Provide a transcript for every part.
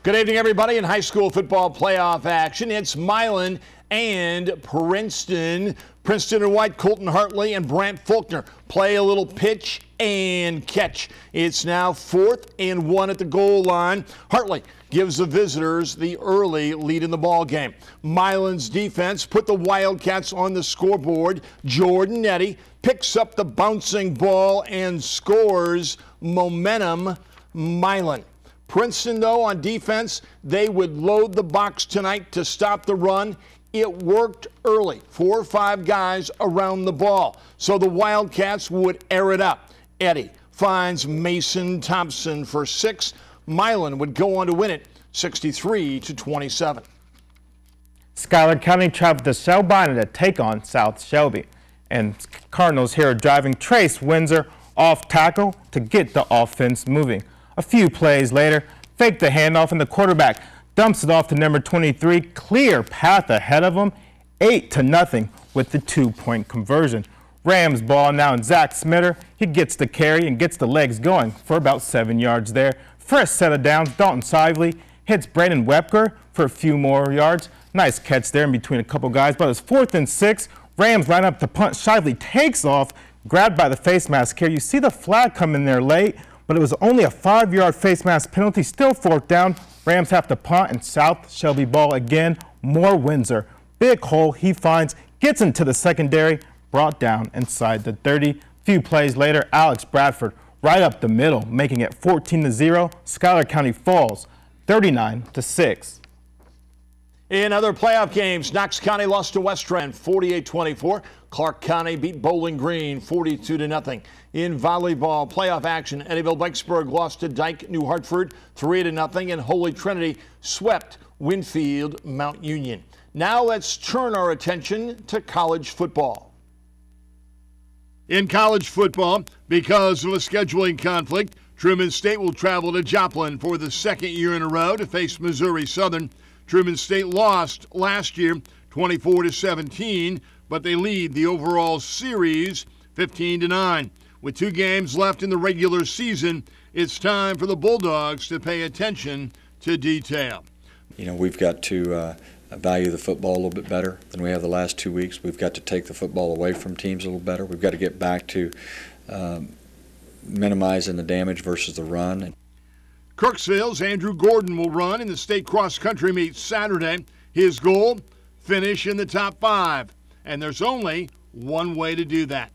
Good evening, everybody. In high school football playoff action, it's Milan and Princeton. Princeton and White, Colton Hartley and Brant Faulkner play a little pitch and catch. It's now 4th and 1 at the goal line. Hartley gives the visitors the early lead in the ball game. Milan's defense put the Wildcats on the scoreboard. Jordan Eddy picks up the bouncing ball and scores. Momentum, Milan. Princeton, though, on defense, they would load the box tonight to stop the run. It worked early, 4 or 5 guys around the ball, so the Wildcats would air it up. Eddy finds Mason Thompson for 6. Milan would go on to win it 63-27. Schuyler County traveled to Shelby to take on South Shelby. And Cardinals here are driving Trace Windsor off tackle to get the offense moving. A few plays later, fake the handoff and the quarterback dumps it off to number 23. Clear path ahead of him, 8-0 with the 2-point conversion. Rams ball now, and Zach Smitter, he gets the carry and gets the legs going for about 7 yards there. First set of downs, Dalton Sively hits Brandon Wepker for a few more yards. Nice catch there in between a couple guys, but it's 4th and 6. Rams line up to punt. Shively takes off, grabbed by the face mask here. You see the flag come in there late, but it was only a 5-yard face mask penalty. Still 4th down. Rams have to punt, and South Shelby ball again. More Windsor. Big hole he finds, gets into the secondary, brought down inside the 30. Few plays later, Alex Bradford right up the middle, making it 14-0. Schuyler County falls 39-6. In other playoff games, Knox County lost to West Trent 48-24. Clark County beat Bowling Green 42-0. In volleyball playoff action, Eddyville-Blacksburg lost to Dyke New Hartford 3-0, and Holy Trinity swept Winfield Mount Union. Now let's turn our attention to college football. In college football, because of a scheduling conflict, Truman State will travel to Joplin for the 2nd year in a row to face Missouri Southern. Truman State lost last year 24-17, but they lead the overall series 15-9. With 2 games left in the regular season, it's time for the Bulldogs to pay attention to detail. You know, we've got to value the football a little bit better than we have the last 2 weeks. We've got to take the football away from teams a little better. We've got to get back to minimizing the damage versus the run. Kirksville's Andrew Gordon will run in the state cross-country meet Saturday. His goal, finish in the top 5. And there's only one way to do that.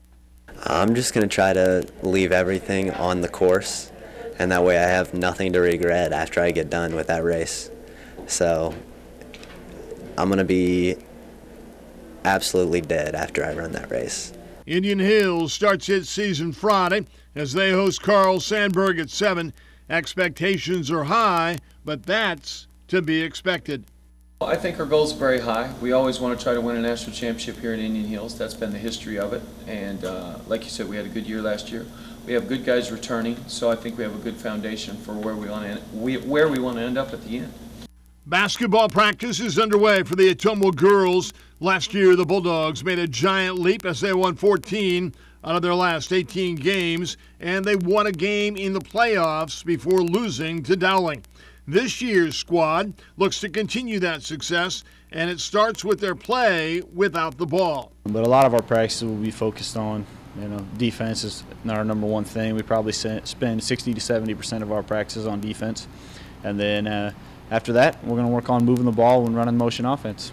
I'm just going to try to leave everything on the course, and that way I have nothing to regret after I get done with that race. So I'm going to be absolutely dead after I run that race. Indian Hills starts its season Friday as they host Carl Sandburg at 7. Expectations are high, but that's to be expected. I think our goals are very high. We always want to try to win a national championship here in Indian Hills. That's been the history of it. And like you said, we had a good year last year. We have good guys returning, so I think we have a good foundation for where we want to end up at the end. Basketball practice is underway for the Ottumwa girls. Last year, the Bulldogs made a giant leap as they won 14 out of their last 18 games, and they won a game in the playoffs before losing to Dowling. This year's squad looks to continue that success, and it starts with their play without the ball. But a lot of our practices will be focused on, defense is our number one thing. We probably spend 60 to 70% of our practices on defense, and then after that, we're going to work on moving the ball and running motion offense.